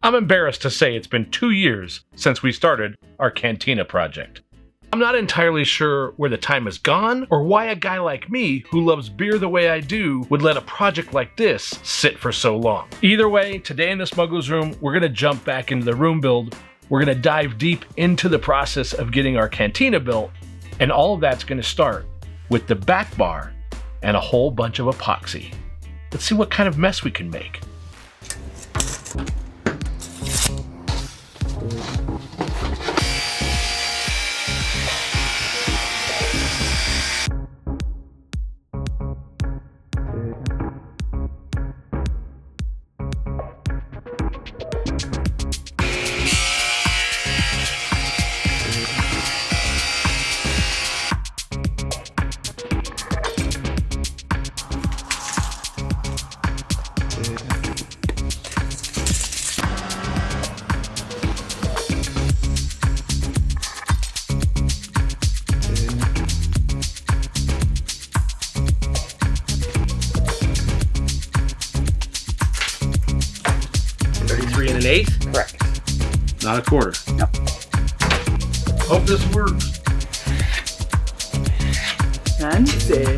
I'm embarrassed to say it's been 2 years since we started our Cantina project. I'm not entirely sure where the time has gone or why a guy like me who loves beer the way I do would let a project like this sit for so long. Either way, today in the Smuggler's Room, we're going to jump back into the room build. We're going to dive deep into the process of getting our Cantina built, and all of that's going to start with the back bar and a whole bunch of epoxy. Let's see what kind of mess we can make. An eighth? Correct. Not a quarter. No. Hope this works. Fancy.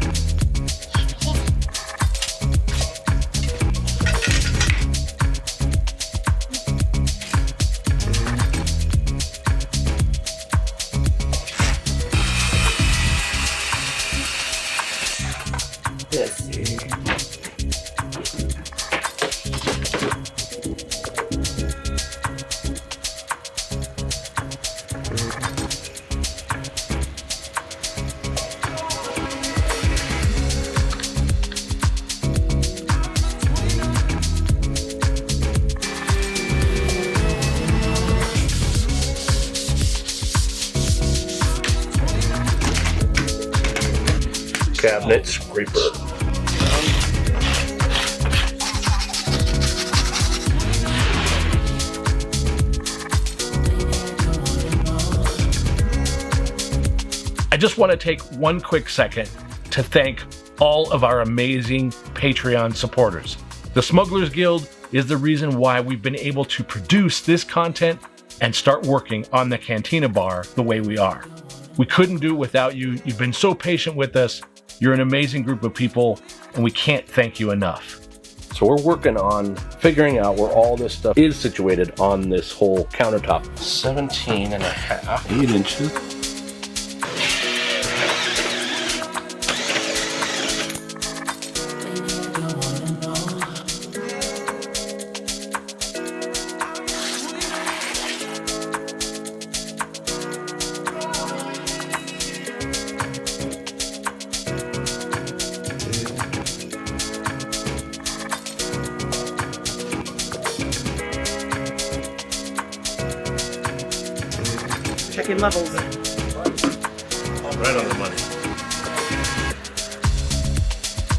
Let's see. Cabinet scraper. I just want to take one quick second to thank all of our amazing Patreon supporters. The Smugglers Guild is the reason why we've been able to produce this content and start working on the Cantina Bar the way we are. We couldn't do it without you. You've been so patient with us. You're an amazing group of people, and we can't thank you enough. So we're working on figuring out where all this stuff is situated on this whole countertop. 17 and a half. 8 inches. Checking levels. Right on the money.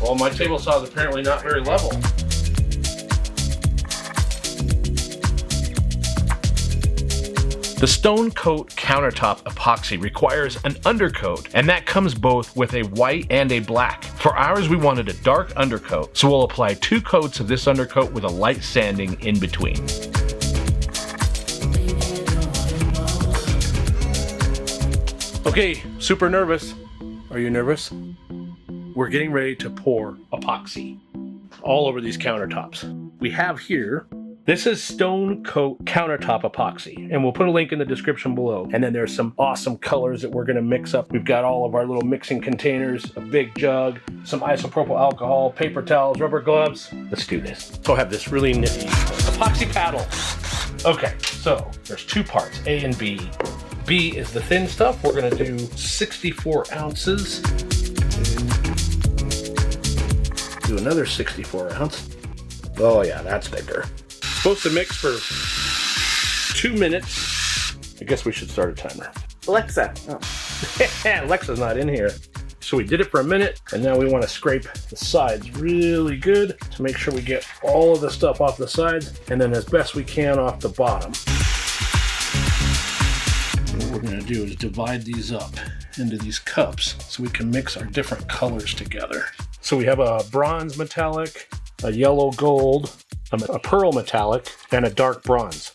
Well, my table saw is apparently not very level. The Stone Coat Countertop Epoxy requires an undercoat, and that comes both with a white and a black. For ours, we wanted a dark undercoat, so we'll apply 2 coats of this undercoat with a light sanding in between. Okay, super nervous. Are you nervous? We're getting ready to pour epoxy all over these countertops. We have here, this is Stone Coat Countertop Epoxy, and we'll put a link in the description below. And then there's some awesome colors that we're gonna mix up. We've got all of our little mixing containers, a big jug, some isopropyl alcohol, paper towels, rubber gloves. Let's do this. So I have this really nifty epoxy paddle. Okay, so there's 2 parts, A and B. B is the thin stuff. We're gonna do 64 ounces. Do another 64 ounce. Oh yeah, that's bigger. Supposed to mix for 2 minutes. I guess we should start a timer. Alexa. Oh. Alexa's not in here. So we did it for a minute, and now we want to scrape the sides really good to make sure we get all of the stuff off the sides, and then as best we can off the bottom. What we're going to do is divide these up into these cups so we can mix our different colors together. So we have a bronze metallic, a yellow gold, a pearl metallic, and a dark bronze.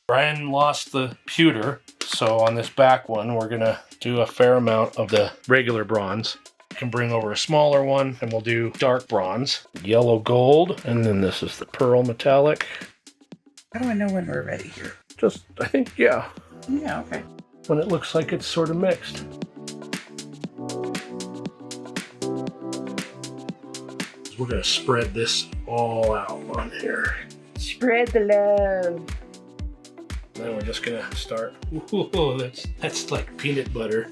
Brian lost the pewter, so on this back one, we're gonna do a fair amount of the regular bronze. Can bring over a smaller one, and we'll do dark bronze, yellow gold, and then this is the pearl metallic. How do I know when we're ready here? Just, I think, yeah, Yeah, okay. when it looks like it's sort of mixed. We're gonna spread this all out on here. Spread the love. Then we're just gonna start. Ooh, that's like peanut butter.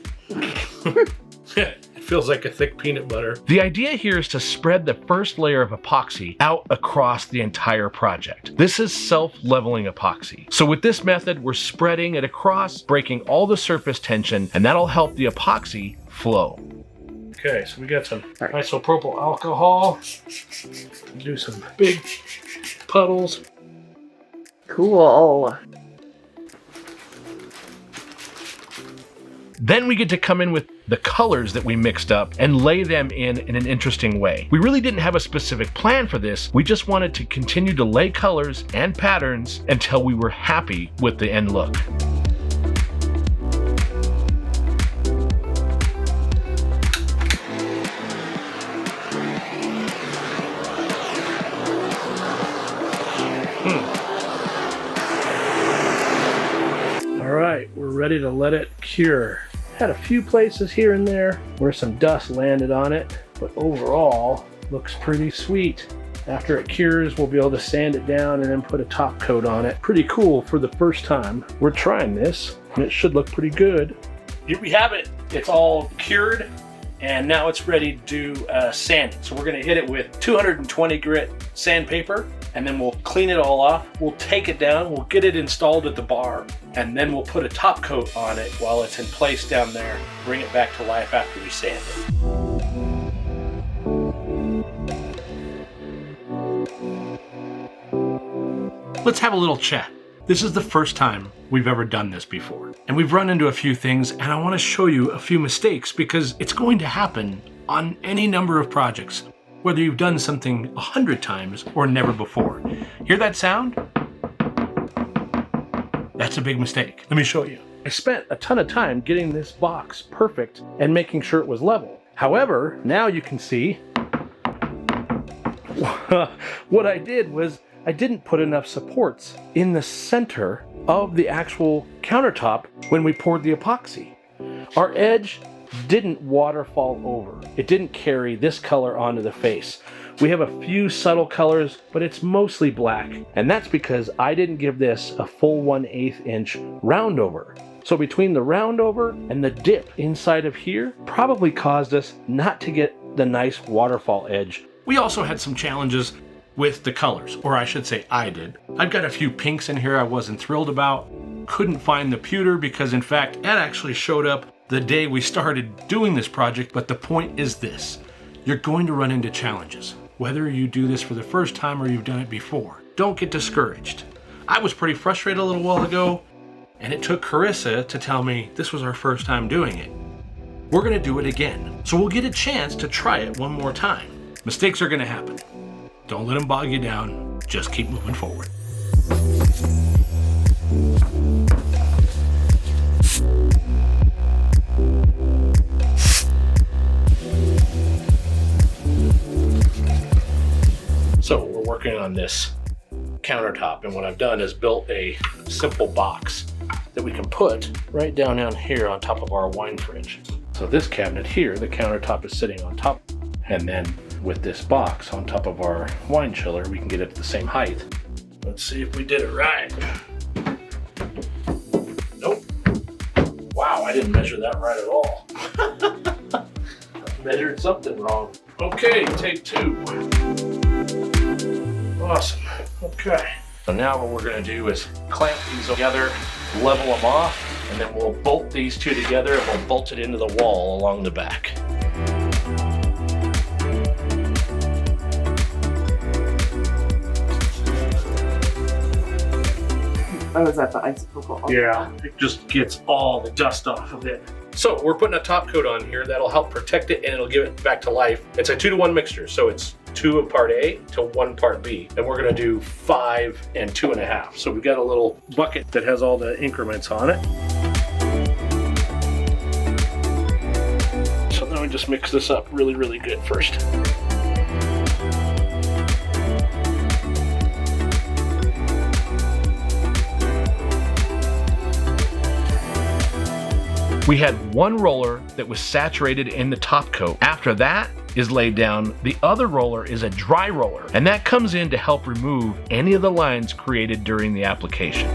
It feels like a thick peanut butter. The idea here is to spread the first layer of epoxy out across the entire project. This is self-leveling epoxy. So with this method, we're spreading it across, breaking all the surface tension, and that'll help the epoxy flow. Okay, so we got some isopropyl alcohol. Do some big puddles. Cool. Then we get to come in with the colors that we mixed up and lay them in an interesting way. We really didn't have a specific plan for this. We just wanted to continue to lay colors and patterns until we were happy with the end look. All right, we're ready to let it cure. Had a few places here and there where some dust landed on it, but overall looks pretty sweet. After it cures, we'll be able to sand it down and then put a top coat on it. Pretty cool for the first time. We're trying this, and it should look pretty good. Here we have it. It's all cured, and now it's ready to do sanding. So we're gonna hit it with 220 grit sandpaper, and then we'll clean it all off. We'll take it down, we'll get it installed at the bar, and then we'll put a top coat on it while it's in place down there, bring it back to life after we sand it. Let's have a little chat. This is the first time we've ever done this before, and we've run into a few things, and I want to show you a few mistakes because it's going to happen on any number of projects, whether you've done something 100 times or never before. Hear that sound? That's a big mistake. Let me show you. I spent a ton of time getting this box perfect and making sure it was level. However, now you can see what I did was I didn't put enough supports in the center of the actual countertop when we poured the epoxy. Our edge didn't waterfall over. It didn't carry this color onto the face. We have a few subtle colors, but it's mostly black. And that's because I didn't give this a full 1/8 inch round over. So between the round over and the dip inside of here probably caused us not to get the nice waterfall edge. We also had some challenges with the colors, or I should say I did. I've got a few pinks in here I wasn't thrilled about. Couldn't find the pewter because in fact it actually showed up the day we started doing this project, but the point is this. You're going to run into challenges, whether you do this for the first time or you've done it before. Don't get discouraged. I was pretty frustrated a little while ago, and it took Carissa to tell me this was our first time doing it. We're gonna do it again, so we'll get a chance to try it one more time. Mistakes are gonna happen. Don't let them bog you down, just keep moving forward. So we're working on this countertop, and what I've done is built a simple box that we can put right down here on top of our wine fridge. So this cabinet here, the countertop is sitting on top, and then with this box on top of our wine chiller, we can get it at the same height. Let's see if we did it right. Nope. Wow, I didn't measure that right at all. I measured something wrong. Okay, take two. Awesome. Okay. So now what we're going to do is clamp these together, level them off, and then we'll bolt these two together and we'll bolt it into the wall along the back. Oh, is that the isopropyl? Yeah, it just gets all the dust off of it. So we're putting a top coat on here that'll help protect it and it'll give it back to life. It's a 2-to-1 mixture, so it's 2 of part A to 1 part B. And we're gonna do 5 and 2.5. So we've got a little bucket that has all the increments on it. So now we just mix this up really, really good first. We had one roller that was saturated in the top coat. After that is laid down, the other roller is a dry roller, and that comes in to help remove any of the lines created during the application.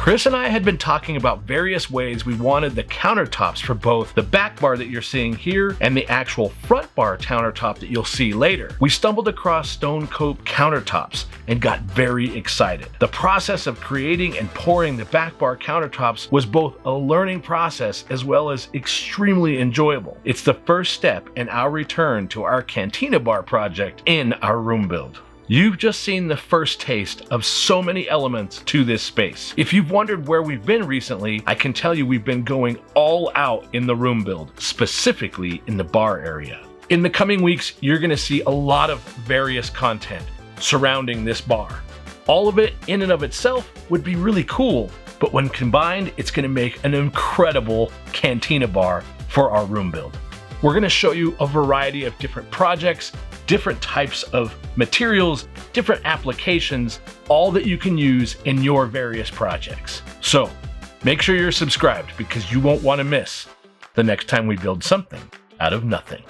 Chris and I had been talking about various ways we wanted the countertops for both the back bar that you're seeing here and the actual front bar countertop that you'll see later. We stumbled across Stone Coat Countertops and got very excited. The process of creating and pouring the back bar countertops was both a learning process as well as extremely enjoyable. It's the first step in our return to our Cantina Bar project in our room build. You've just seen the first taste of so many elements to this space. If you've wondered where we've been recently, I can tell you we've been going all out in the room build, specifically in the bar area. In the coming weeks, you're gonna see a lot of various content surrounding this bar. All of it in and of itself would be really cool, but when combined, it's gonna make an incredible Cantina bar for our room build. We're gonna show you a variety of different projects, different types of materials, different applications, all that you can use in your various projects. So make sure you're subscribed because you won't want to miss the next time we build something out of nothing.